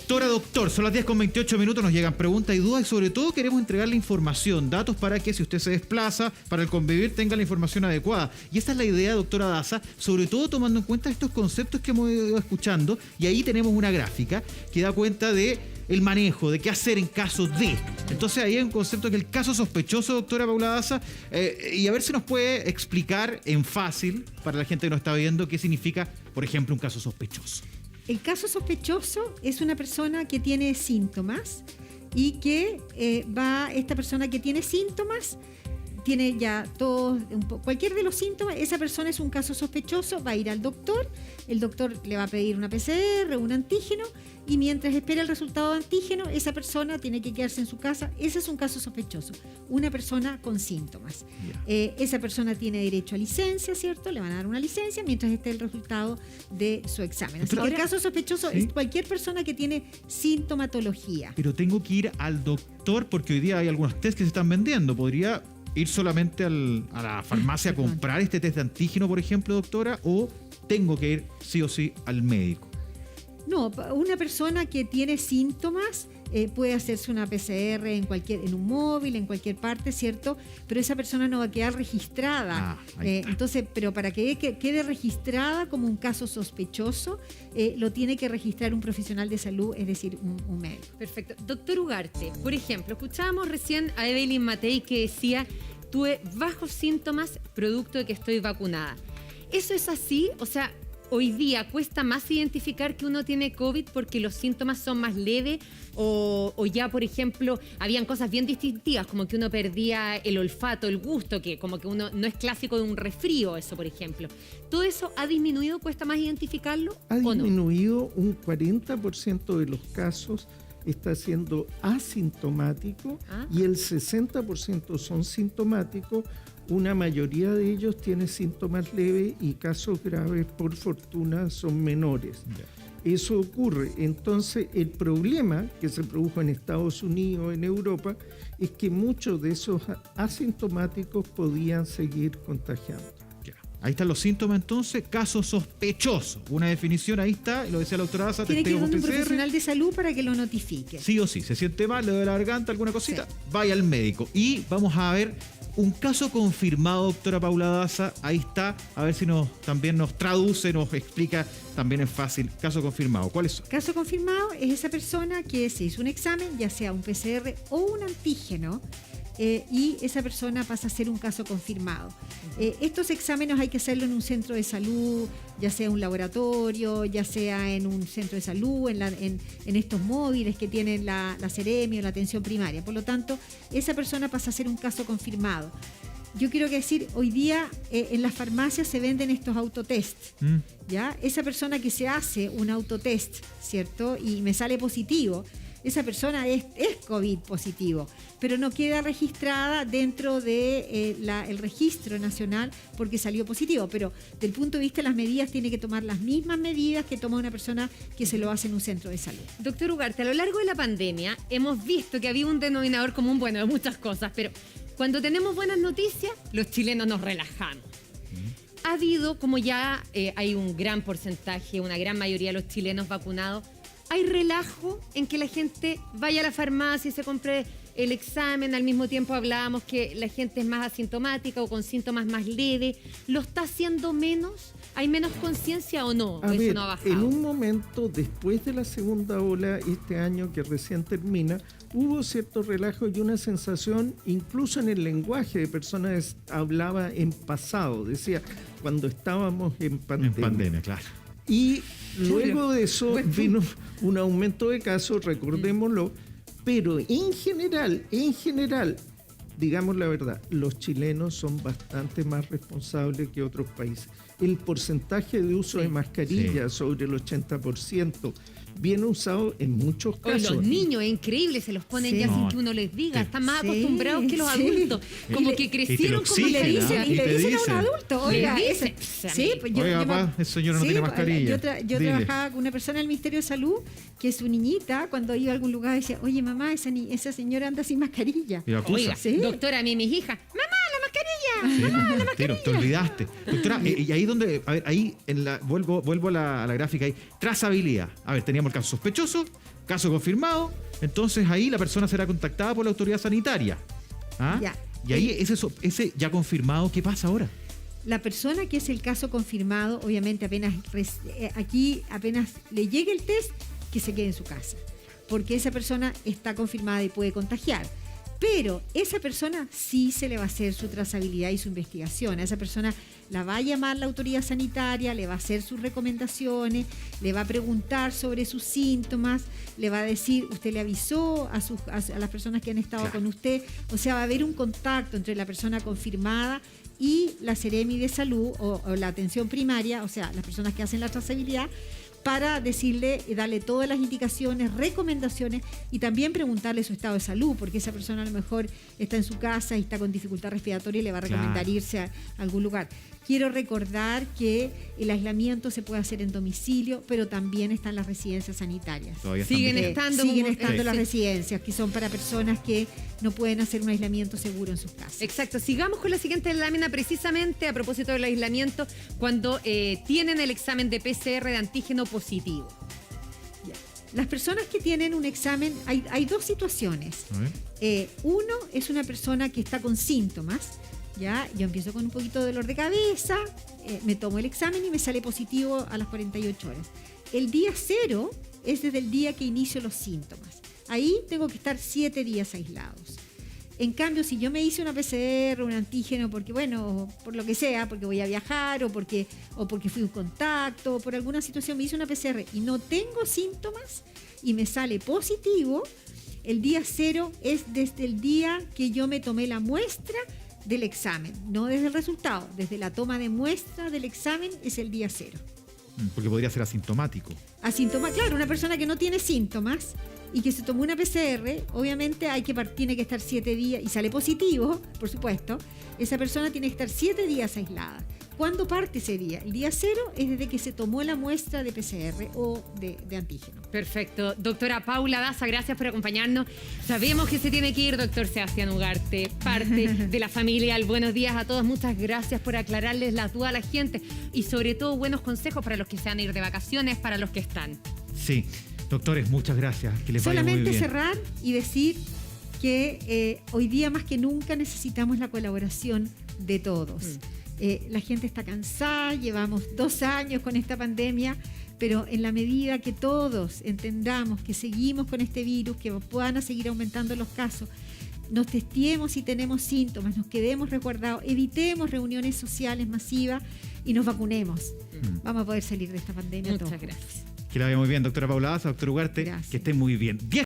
Doctor, son las 10:28, nos llegan preguntas y dudas y sobre todo queremos entregarle información, datos para que si usted se desplaza para el convivir tenga la información adecuada. Y esta es la idea, doctora Daza, sobre todo tomando en cuenta estos conceptos que hemos ido escuchando, y ahí tenemos una gráfica que da cuenta de el manejo, de qué hacer en caso de. Entonces ahí hay un concepto que es el caso sospechoso, doctora Paula Daza, y a ver si nos puede explicar en fácil, para la gente que nos está viendo, qué significa, por ejemplo, un caso sospechoso. El caso sospechoso es una persona que tiene síntomas y que esta persona que tiene síntomas, tiene ya todos, cualquier de los síntomas, esa persona es un caso sospechoso, va a ir al doctor, el doctor le va a pedir una PCR, un antígeno, y mientras espera el resultado de antígeno, esa persona tiene que quedarse en su casa. Ese es un caso sospechoso, una persona con síntomas. Esa persona tiene derecho a licencia, ¿cierto? Le van a dar una licencia mientras esté el resultado de su examen. Así que el caso sospechoso es cualquier persona que tiene sintomatología. Pero tengo que ir al doctor porque hoy día hay algunos test que se están vendiendo. ¿Podría ir solamente a la farmacia a comprar este test de antígeno, por ejemplo, doctora? ¿O tengo que ir sí o sí al médico? No, una persona que tiene síntomas puede hacerse una PCR en un móvil, en cualquier parte, ¿cierto? Pero esa persona no va a quedar registrada. Entonces, pero para que quede registrada como un caso sospechoso, lo tiene que registrar un profesional de salud, es decir, un médico. Perfecto. Doctor Ugarte, por ejemplo, escuchábamos recién a Evelyn Matei que decía, tuve bajos síntomas producto de que estoy vacunada. ¿Eso es así? O sea, hoy día cuesta más identificar que uno tiene COVID porque los síntomas son más leves o ya, por ejemplo, habían cosas bien distintivas, como que uno perdía el olfato, el gusto, que como que uno no es clásico de un resfrío, eso, por ejemplo. ¿Todo eso ha disminuido? ¿Cuesta más identificarlo? Ha disminuido un 40% de los casos, está siendo asintomático y el 60% son sintomáticos. Una mayoría de ellos tiene síntomas leves y casos graves, por fortuna, son menores. Eso ocurre. Entonces, el problema que se produjo en Estados Unidos, en Europa, es que muchos de esos asintomáticos podían seguir contagiando. Ahí están los síntomas, entonces, caso sospechoso. Una definición, ahí está, lo decía la doctora Daza. Tiene que ir donde un profesional de salud para que lo notifique. Sí o sí, se siente mal, le duele la garganta, alguna cosita, vaya al médico. Y vamos a ver un caso confirmado, doctora Paula Daza. Ahí está, a ver si también nos traduce, nos explica también en fácil. Caso confirmado, ¿cuál es? Caso confirmado es esa persona que se hizo un examen, ya sea un PCR o un antígeno, y esa persona pasa a ser un caso confirmado. Estos exámenes hay que hacerlo en un centro de salud, ya sea un laboratorio, ya sea en un centro de salud, en estos móviles que tienen la Seremi o la atención primaria. Por lo tanto, esa persona pasa a ser un caso confirmado. Yo quiero decir, hoy día en las farmacias se venden estos autotest, ¿ya? Esa persona que se hace un autotest, ¿cierto? Y me sale positivo, esa persona es COVID positivo, pero no queda registrada dentro de el registro nacional porque salió positivo. Pero del punto de vista de las medidas, tiene que tomar las mismas medidas que toma una persona que se lo hace en un centro de salud. Doctor Ugarte, a lo largo de la pandemia hemos visto que había un denominador común, bueno, de muchas cosas, pero cuando tenemos buenas noticias, los chilenos nos relajamos. Ha habido, como ya hay un gran porcentaje, una gran mayoría de los chilenos vacunados, ¿hay relajo en que la gente vaya a la farmacia y se compre el examen? Al mismo tiempo hablábamos que la gente es más asintomática o con síntomas más leves. ¿Lo está haciendo menos? ¿Hay menos conciencia o no? ¿O eso no ha bajado? En un momento, después de la segunda ola, este año que recién termina, hubo cierto relajo y una sensación, incluso en el lenguaje de personas, hablaba en pasado, decía, cuando estábamos en pandemia. En pandemia, claro. Y luego de eso vino un aumento de casos, recordémoslo, pero en general, digamos la verdad, los chilenos son bastante más responsables que otros países. El porcentaje de uso de mascarillas sobre el 80%, bien usado en muchos casos. Los niños, es increíble, se los ponen ya sin que uno les diga, están más acostumbrados que los adultos, como que crecieron como le dicen, y le dicen a un adulto, oiga, oiga, papá, ese señor no tiene mascarilla. Yo trabajaba con una persona del Ministerio de Salud que su niñita, cuando iba a algún lugar, decía, oye mamá, esa señora anda sin mascarilla. Oiga, doctora, a mí mis hijas, mamá, la mascarilla. Sí, tiro, te olvidaste. Doctora, y ahí donde, a ver, ahí vuelvo a la gráfica ahí. Trazabilidad. A ver, teníamos el caso sospechoso, caso confirmado, entonces ahí la persona será contactada por la autoridad sanitaria. ¿Ah? Ya. Y ahí ese ya confirmado, ¿qué pasa ahora? La persona que es el caso confirmado, obviamente apenas le llegue el test, que se quede en su casa, porque esa persona está confirmada y puede contagiar. Pero esa persona sí se le va a hacer su trazabilidad y su investigación. A esa persona la va a llamar la autoridad sanitaria, le va a hacer sus recomendaciones, le va a preguntar sobre sus síntomas, le va a decir, usted le avisó a las personas que han estado con usted. O sea, va a haber un contacto entre la persona confirmada y la Seremi de Salud o la atención primaria, o sea, las personas que hacen la trazabilidad, para decirle y darle todas las indicaciones, recomendaciones y también preguntarle su estado de salud, porque esa persona a lo mejor está en su casa y está con dificultad respiratoria y le va a recomendar irse a algún lugar. Quiero recordar que el aislamiento se puede hacer en domicilio, pero también están las residencias sanitarias. Siguen estando las residencias, que son para personas que no pueden hacer un aislamiento seguro en sus casas. Exacto. Sigamos con la siguiente lámina, precisamente a propósito del aislamiento, cuando tienen el examen de PCR de antígeno positivo. Las personas que tienen un examen, hay dos situaciones. Uno es una persona que está con síntomas. Ya, yo empiezo con un poquito de dolor de cabeza, me tomo el examen y me sale positivo a las 48 horas. El día 0 es desde el día que inicio los síntomas. Ahí tengo que estar 7 días aislados. En cambio, si yo me hice una PCR, un antígeno, porque bueno, por lo que sea, porque voy a viajar o porque fui un contacto, o por alguna situación me hice una PCR y no tengo síntomas y me sale positivo, el día 0 es desde el día que yo me tomé la muestra del examen, no desde el resultado, desde la toma de muestra del examen es el día 0. Porque podría ser asintomático. Claro, una persona que no tiene síntomas y que se tomó una PCR, obviamente tiene que estar 7 días y sale positivo, por supuesto, esa persona tiene que estar 7 días aislada. ¿Cuándo parte ese día? El día 0 es desde que se tomó la muestra de PCR o de antígeno. Perfecto. Doctora Paula Daza, gracias por acompañarnos. Sabemos que se tiene que ir, doctor Sebastián Ugarte, parte de la familia. El buenos días a todos. Muchas gracias por aclararles las dudas a la gente y sobre todo buenos consejos para los que se van a ir de vacaciones, para los que están. Sí. Doctores, muchas gracias. Que les vaya muy bien. Solamente cerrar y decir que hoy día más que nunca necesitamos la colaboración de todos. La gente está cansada, llevamos 2 años con esta pandemia, pero en la medida que todos entendamos que seguimos con este virus, que puedan seguir aumentando los casos, nos testeemos si tenemos síntomas, nos quedemos resguardados, evitemos reuniones sociales masivas y nos vacunemos. Vamos a poder salir de esta pandemia. Muchas gracias. Que la vaya muy bien, doctora Paula Daza, doctor Ugarte. Gracias. Que estén muy bien.